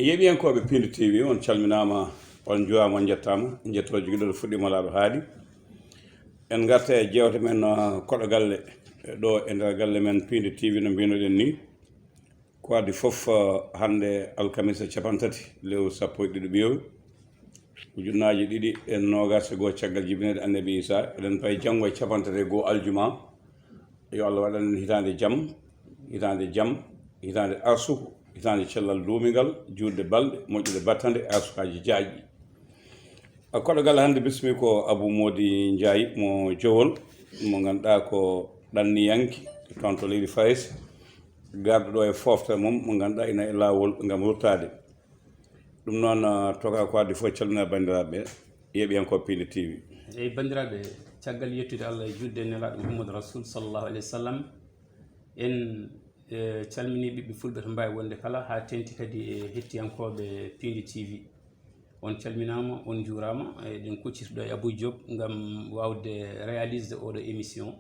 yeeɓiyankoɓe Piindi TV on calminama on juwama on jettama jetto joguiɗo fuɗɗima laaɓa haali en garta e jewte men koɗo galle ɗo e nder galle men Piindi TV no mbinoɗen ni ko addi foof hande alkamisa capantati lewru sappo e ɗiɗi ɓiyoy ujunnaji ɗiɗi e nogas e goho caggal jibinede annabi Isa eɗen payi janggo e capantati e goho aljuma yo Allah waɗan hitande jaam hitande arsuku hitande cellal duumigal juurde balɗe moƴƴude battande arsukaji jaaƴƴi koɗo galle hande bismi ko Abou Mody Ndiaye mo jowol mo ganduɗa ko ɗanniyanki toon to leydi Faris garɗo ɗo e foftere mum mo ganduɗa ina e lawol gam ruttade ɗum noon toka ko addi fof calmina bandiraɓe yeeɓiyankoɓe Piindi TV eyyi bandiraɓe caggal yettude Allah e julde nelaɗo Muhammadu Rasul sallallahu alayhi wa sallam en calmini ɓiɓɓe fulɓe to mbawi wonde kala ha tenti kadi e hettiyankoɓe Piindi TV on calminama on juurama eɗen kuccitiɗo e Abou Diop gam wawde réalisde oɗo émission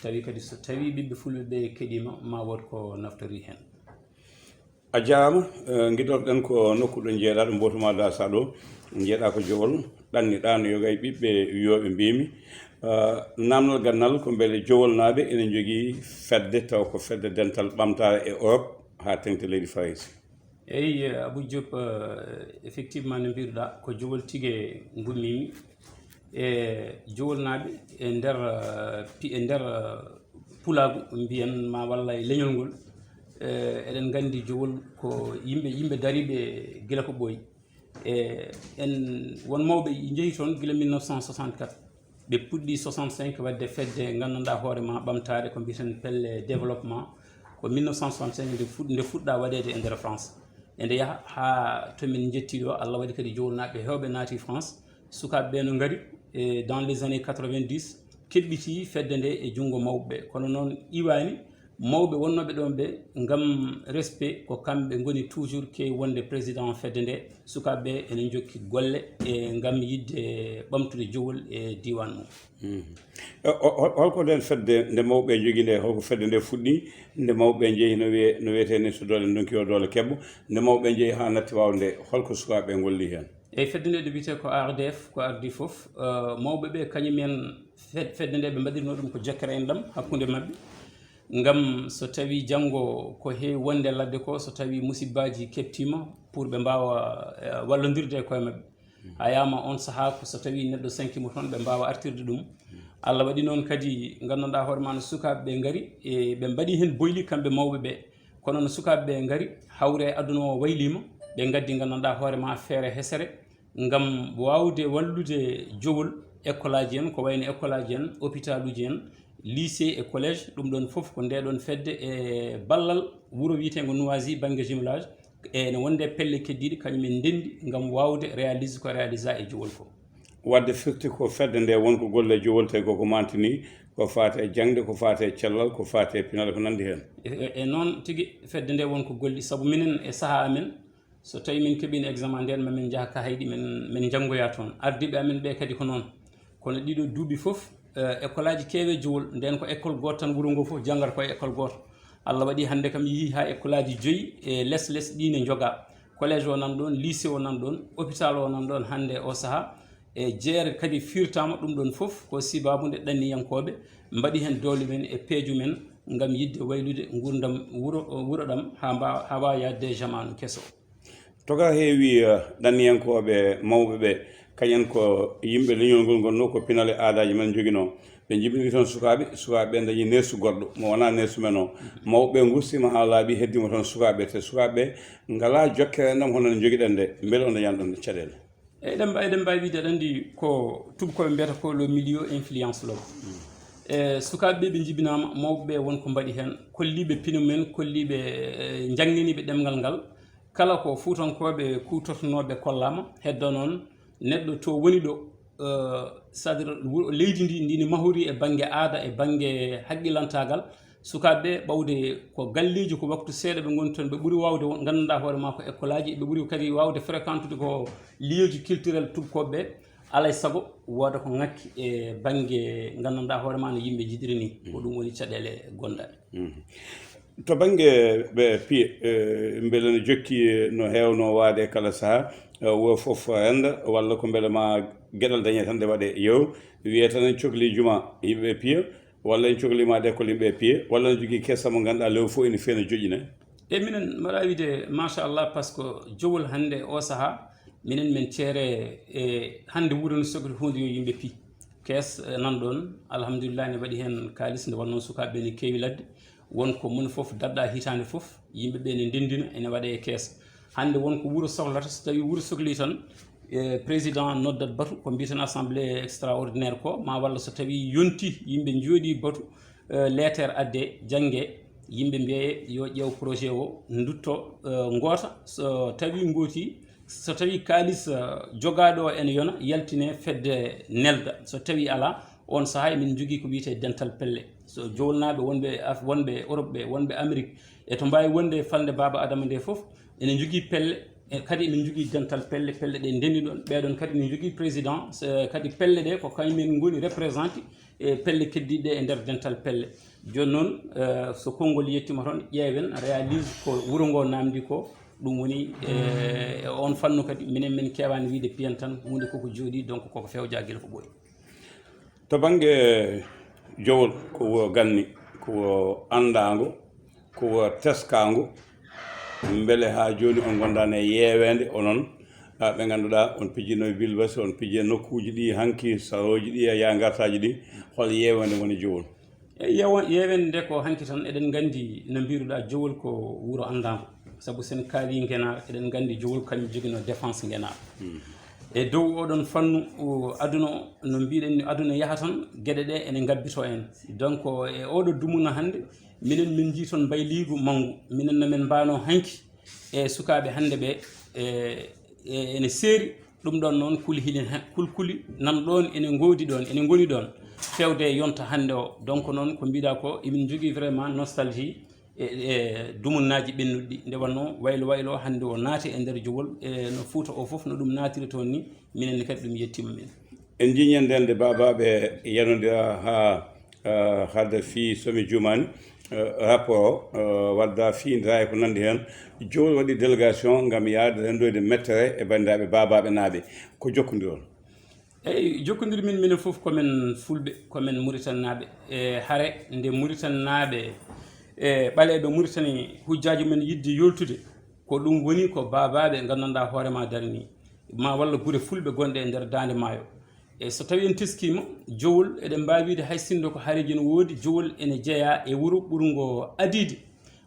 tawi kadi so tawi ɓiɓɓe fulɓe ɓe keeɗima ma wod ko naftori hen a jarama guiɗorɗen ko nokku ɗo jeeɗa ɗo mbotuma dasa ɗo jeeɗa ko jowol ɗanniɗa no yoga e ɓiɓɓe wiyoɓe mbimi namdal gandal ko beele jowol naɓe ene jogui fedde taw ko fedde dental ɓamtare e Europe ha tengte leydi Faris eyyi Abou Diop effectivement no mbiruɗa ko jowol tigui gummimi e jowol naɓe e nder pulagu mbiyen ma walla e leñol ngol eɗen gandi jowol ko yimɓe dariɓe guila ko ɓooyi en won mawɓe jeehi toon guila 1964 ɓe puɗɗi 65 wadde fedde gandanɗa hoorema ɓamtare ko mbiten pelle développement ko 1965 nde fuɗɗa waɗede e nder France ende yaaha ha tomin jetti ɗo Allah waɗi kadi jowol naɓe hewɓe naati France sukaɓeɓe no gaari dans les années 90 keɗɓiti fedde nde e junngo mawɓe kono noon iwani mawɓe wonnoɓe ɗon ɓe gam respect ko kamɓe goni toujours kewi wonde président fedde nde sukaɓeɓe enen jokki golle e gam yidde ɓamtude jowol e diwan mum holko nden fedde nde mawɓe jogui nde holko fedde nde fuɗɗi nde mawɓe jeehi no wiyete so dole donki o dole kebbo nde mawɓe jeehi ha natti wawde holko sukaɓeɓe golli hen eyyi fedde nde ɗo wiyete ko ARDF ko ardi foof mawɓeɓe kañumen fedde nde ɓe mbaɗirino ɗum ko jokkere en ɗam hakkude mabɓe ngam so tawi janggo ko heewi wonde ladde ko so tawi musibbaji keptima pour ɓe mbawa wallodirde e koye mabɓe ha yama on saaha ko so tawi neɗɗo sankimo toon ɓe mbawa artirde ɗum Allah waɗi noon kadi gandanɗa hoorema no sukaɓeɓe gaari e ɓe mbaɗi hen boyli kamɓe mawɓeɓe kono no sukaɓeɓe gaari hawre aduna o waylima ɓe gaddi gandanɗa hoorema feere hesere ngam wawde wallude jowol école aji en ko wayno école aji en hôpital uji en lycée et collège ɗum ɗon foof ko ndeɗon fedde e ballal wuuro wiyetego Noisy banggue jumelage e ne wonde pelle keddiɗe kañumen ndendi gam wawde réalise ko réalisa e jowol ko wadde firti ko fedde nde wonko golle e jowol tawi koko mantini ko fate e jangde ko fate e cellal ko fate e pinal ko nandi hen e noon tigui fedde nde wonko golli saabu minen e saaha amen so tawi min keeɓino examen nden mamin jaaha kahayɗi min janggoya toon ardiɓe amen ɓe kadi ko noon kono ɗiɗo duuɓi foof école aji keewe jowol nden ko école goto tan wuuro ngo foof janggata koye école goto Allah waɗi hande kam yeehi ha école aji 5 e less ɗi ne joga collége o nan ɗon lycée o nan ɗon hôpital o nan ɗon hande o saaha e jeere kadi firtama ɗum ɗon foof ko sibabude ɗanniyankoɓe mbaɗi hen dowle men e peeju men gam yidde waylude gurdam wuuro ɗam ha wawa yadde jamanu kesso toga heewi ɗanniyankoɓe mawɓeɓe kañen ko yimɓe leñol ngol gonno ko pinale aadaji men joguino ɓe jibini toon sukaɓe dañi nesu goɗɗo mo wona nesu men o mawɓe gustima ha laaɓi heddima toon sukaɓe te sukaɓe ngala jokkere ɗam hono no joguiɗen nde beele on dañani ɗon caɗele eɗen mbawi wiide aɗa andi ko tubakoɓe mbiyata ko le milieu influence lo sukaɓeɓe ɓe jibinama mawɓeɓe wonko mbaɗi hen kolliɓe pino men kolliɓe jangniniɓe ɗemgal ngal kala ko fuutankoɓe kutortonoɓe kollama heddo noon neɗɗo to woni ɗo c'est à dire leydi ndini mahori e banggue aada e banggue haqqilantagal sukaɓeɓe ɓawde ko galleji ko waktu seeɗa ɓe goni toon ɓe ɓuuri wawde gandanɗa hoorema ko école aji ɓe ɓuuri kadi wawde fréquentude ko lieu ji culturel tubakoɓeɓe alay saago wooda ko ngakki e banggue gandanɗa hoorema no yimɓe jiɗiri ni ko ɗum woni caɗele gonɗaɗe to bange ɓe piye beele no jokki no heewno waade kala sahaa wo fof hennda walla ko beele ma geɗal dañe tan nde waɗe yew wiye tan en cohli juma yimɓe piya walla en cohlima de ko yimɓe piya walla ne jogii kessa mo ngannduɗaa lew fof ene feewi no joƴine e minen mbaɗa wiide machallah par ce que jowol hannde o sahaa minen min ceere e hannde wuro no sohli hunde yo yimɓe pi kees nan ɗon alhamdulillah ne waɗi heen kaalis nde wonnoon sukaaɓe ne keewi ladde wonko moni fof dadɗa hitaande fof yimɓe ɓe ne ndendina ene waɗa e kees hannde wonko wuro sohlata so tawi wuro sohli tan président noddat batu ko mbiyeten assemblée extraordinaire ko ma walla so tawi yonti yimɓe jooɗi batu lettere adde jangge yimɓe mbiye yo ƴeew projet o dutto goota so tawi gooti so tawi kaalis jogaɗo o ene yona yaltine fedde nelda so tawi ala on sahaa emin jogii ko wiyete dental pelle so jowolnaɓe wonɓe Europe ɓe wonɓe Amérique e to mbawi wonde falde baba adama nde fof ene jogii pelle kadi emin jogii dental pelle ɗe ndendi ɗon ɓeɗon kadi min jogii président kadi pelle ɗe ko kañumen goni représenté e pelle keddiɗe ɗe e nder dental pelle joni noon so konngol yettima toon ƴeewen réalise ko wuro ngo namdi ko ɗum woni on fannu kadi minen min kewani wiide piyan tan hunde koko jooɗi donc koko fewja guila ko ɓooyi to bange jowol ko ganni ko andago ko teskango beele ha joni on gondani e yeewede onon ɓe ganduɗa on pijino ville basi on piji nokkuji ɗi hanki saroji ɗi ya gartaji ɗi hol yeewede woni jowol yeewede nde ko hanki tan eɗen gandi no mbiruɗa jowol ko wuro andago saabu sen kaali ngenar eɗen gandi jowol kañum joguino défense ngenar e dow oɗon fannu aduna no mbiɗen ni aduna yaha tan gueɗe ɗe ene gabbito en donc e oɗo dumuna hannde minen min jii toon mbayligu manggu minen nomin mbano hanki e sukaɓe hannde ɓe ene seeri ɗum ɗon noon kulkuli nan ɗon ene goodi ɗon ene goni ɗon fewde yonta hannde o donc noon ko mbiɗa ko emin jogui vraiment nostalgie e dumunnaji ɓennuɗi nde wanno waylo hannde o naati e nder jowol no Fouta o fof no ɗum naatiri toon ni minen kadi ɗum yettima min en jiñen ndende babaɓe yanodira ha hadde fi somi jumani rapport wadda fiindira e ko nandi hen jowol waɗi délégation gam yaade rendoyde mettere e bandiraɓe babaɓe naaɓe ko jokkodiron eyyi jokkodir min minen foof komin fulɓe komin Mauritannaɓe e haare nde Mauritannaɓe e ɓaleɓe Mauritanie hujjaji men yidde yoltude ko ɗum woni ko babaɓe gandanɗa hoorema darni ma walla guure fulɓe gonɗe e nder dande maayo e so tawi en teskima jowol eɗen mbawi wiide hay sinno ko haareji ne woodi jowol ene jeeya e wuuro ɓurgo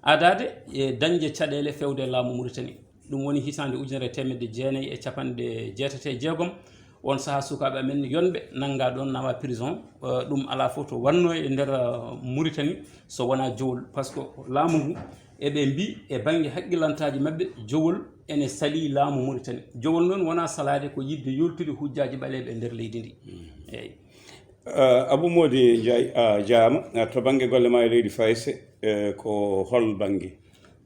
adade e dañde caɗele fewde laamu Mauritanie ɗum woni hitande 1996 on saaha sukaɓe amen yonɓe nanga ɗon nawa prison ɗum ala fof to wanno e nder Mauritanie so wona jowol par ce que laamu ngu eɓe mbi e banggue haqqilantaji mabɓe jowol ene sali laamu Mauritanie jowol noon wona salade ko yidde yoltude hujjaji ɓaleɓe e nder leydi ndi eyyi Abou Mody Ndiaye jaama to banggue golle ma e leydi Fayse ko hol banggue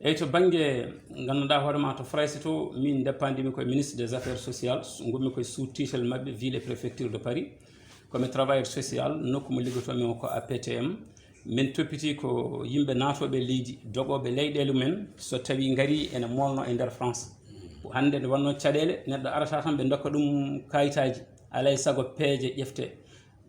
eyyi to banggue ganduɗa hoorema to Fayse to min deppandimi koye ministre des affaires sociales gommi koye sous titel mabɓe ville et préfecture de Paris komi travailleur social nokku mo liggotomi ko APTM min toppiti ko yimɓe naatoɓe leydi dogoɓe leyɗele mumen so tawi gaari ene molno e nder France hande nde wanno caɗele neɗɗo arata tan ɓe dokka ɗum kayitaji alay saago peeje ƴefte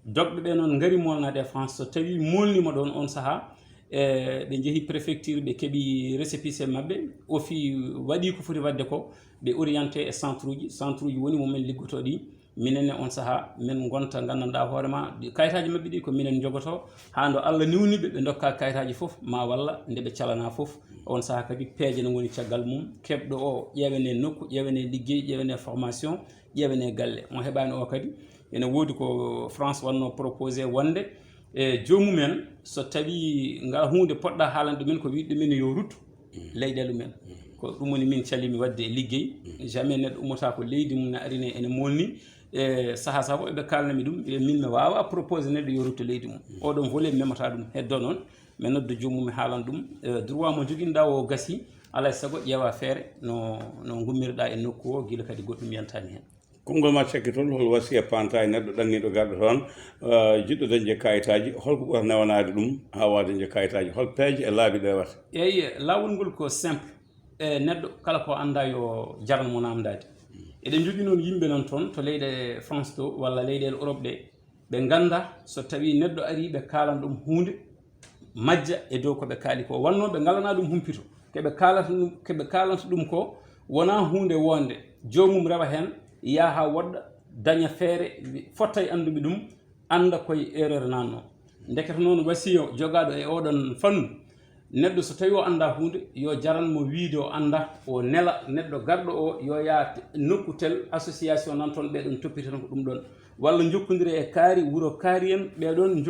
dogɓe ɓe noon gaari molnade e France so tawi molnima ɗon on saaha ɓe jeehi préfecture ɓe keeɓi récépissé mabɓe ofi waɗi ko foti wadde ko ɓe orienté e centre uji woni momin liggoto ɗi minenne on saaha min gonta gandanɗa hoorema kayitaji mabɓe ɗi ko minen jogoto ha ndo Allah niwniɓe ɓe dokka kayitaji foof ma walla ndeɓe calana foof on saaha kadi peeje ne woni caggal mum keɓɗo o ƴewene nokku ƴewene ligguey ƴewene formation ƴewene galle mo heɓani o kadi ene woodi ko France wanno proposé wonde e jomumen so tawi ngal hunde poɗɗa haalande ɗumen ko wiide ɗumen yo ruttu leyɗele mumen ko ɗum woni min calimi wadde e liggey jamais neɗɗo ummata ko leydi mum ne arine ene molni e saaha saaha fof eɓe kalnami ɗum min mi wawa proposé neɗɗo yo rutto leydi mum oɗon volet memata ɗum heddo noon mi noddo jomum mi haalan ɗum droit mo joguinɗa o gasi alay saago ƴeewa feere no gummirɗa e nokku o guila kadi goɗɗum yantani hen konngol ma cakkitol hol wasiya panta e neɗɗo ɗanniɗo garɗo toon jiɗɗo dañde kayitaji holko ɓurata newanade ɗum ha wawa dañde kayitaji hol peeje e laabi ɗe wata eyyi lawol ngol ko simple e neɗɗo kala ko anda yo jaran mo namdade eɗen jogui noon yimɓe noon toon to leyɗe France to walla leyɗele Europe ɗe ɓe ganda so tawi neɗɗo ari ɓe kalan ɗum hunde majja e dow koɓe kaali ko wanno ɓe galana ɗum humpito keɓe kalanta ɗum ko wona hunde wonde jomum rewa hen yaha woɗɗa daña feere fotta e anduɓe ɗum anda koye erreur nanno ndekete noon wasiyo jogaɗo e oɗon fannu neɗɗo so tawi o anda hunde yo jaranmo wiide o anda o nela neɗɗo garɗo o yo yaa nokku tel association nan toon ɓeɗon toppiti tan ko ɗum ɗon walla jokkodiri e kaari wuuro kaari en ɓeɗon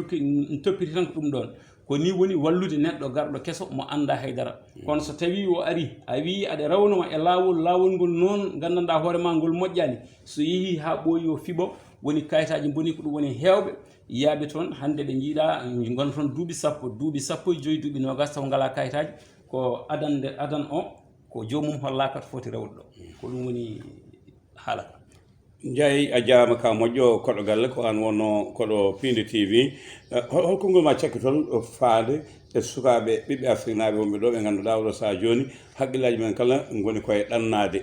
toppiti tan ko ɗum ɗon ko ni woni wallude neɗɗo garɗo keso mo anda haydara kono so tawi o ari a wi aɗa rawnoma e lawol ngol noon gandanɗa hoorema ngol moƴƴani so yeehi ha ɓooyi o fiɓo woni kayitaji boni ko ɗum woni hewɓe yaaɓe toon hande ɓe jiiɗa gonta toon duuɓi sappo e joyi duuɓi nogas taw ngala kayitaji ko adan o ko jomum hollaka to foti rewde ɗo ko ɗum woni haala Ndiaye a jarama ka moƴƴo Koɗo Galle ko an wonno koɗo Piindi TV holko ngol ma cakkitol faade e sukaɓe ɓiɓɓe Afrique naaɓe wonɓe ɗo ɓe ganduɗa oɗo saaha joni haqqillaji men kala goni koye ɗannade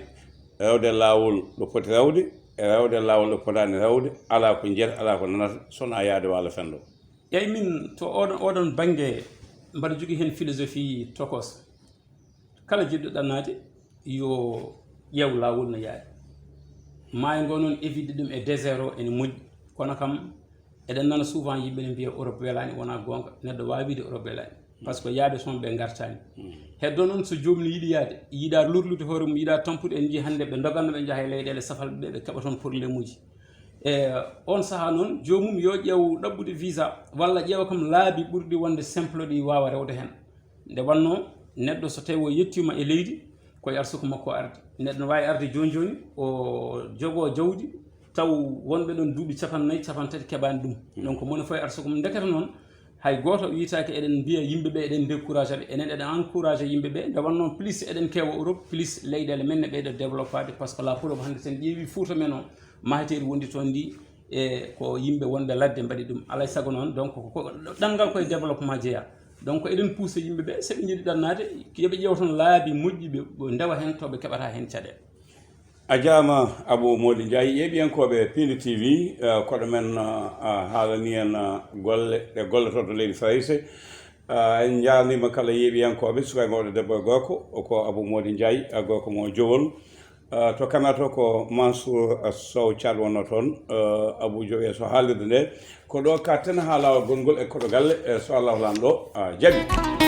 rewde lawol ɗo foti rewde e rewde lawol ɗo fotani rewde ala ko jiyata ala ko nanata sona yaade walla fenɗo eyyi min to oɗon banggue mbaɗa jogui hen philosophie tokos kala jiɗɗo ɗannade yo ƴeew lawol no yaade maayo ngo noon évide ɗum e désert o ene moƴƴi kono kam eɗen nana souvent yimɓe ne mbiya Europe welani wona gonga neɗɗo wawi wiide Europe welani par ce que yaaɓe toon ɓe gartani heddo noon so jomum yiiɗi yaade yiiɗa lorlude hoore mum yiiɗa tampude en jii hande ɓe doganno ɓe jaaha e leyɗele safalɓe ɓe keɓa toon probléme uji e on saaha noon jomum yo ƴeew ɗaɓɓude visa walla ƴeewa kam laabi ɓurɗi wonde simple ɗi wawa rewde hen nde wanno neɗɗo so tawi o yettima e leydi koye arsuko makko arde neɗɗo ne wawi arde joni joni o jogo jawdi taw wonɓe ɗon duuɓi 50 50 keɓani ɗum donc moni foye arsuko mum ndekete noon hay goto wiyitake eɗen mbiya yimɓeɓe eɗen découragé ɓe enen eɗen encouragé yimɓeɓe nde wanno plus eɗen kewa Europe plus leyɗele men ne ɓeyɗo développade par ce que la preuve hande sen ƴeewi Fouta men o maheteri wondi toon ndi e ko yimɓe wonɓe ladde mbaɗi ɗum alay saago noon donc ɗanngal koye développement jeeya donc eɗen pousse yimɓeɓe seɓe jiiɗi ɗannade yoɓe ƴeew toon laabi moƴƴiɓe ndewa hen toɓe keɓata hen caɗele a jaama Abou Mody Ndiaye yeeɓiyankoɓe Piindi TV koɗo men haalani en golle ɗe gollotoɗo leydi Farise en jarnima kala yeeɓiyankoɓe sukaɓe mawɗo debbo e gorko ko Abou Mody Ndiaye gorko mo Jowol to kamera to ko Mansour Sow Thial wonno toon Abou joɓe so haalirde nde ko ɗo ka ten ha lawol gongol e Koɗo Galle so Allah lamɗo jaaɓi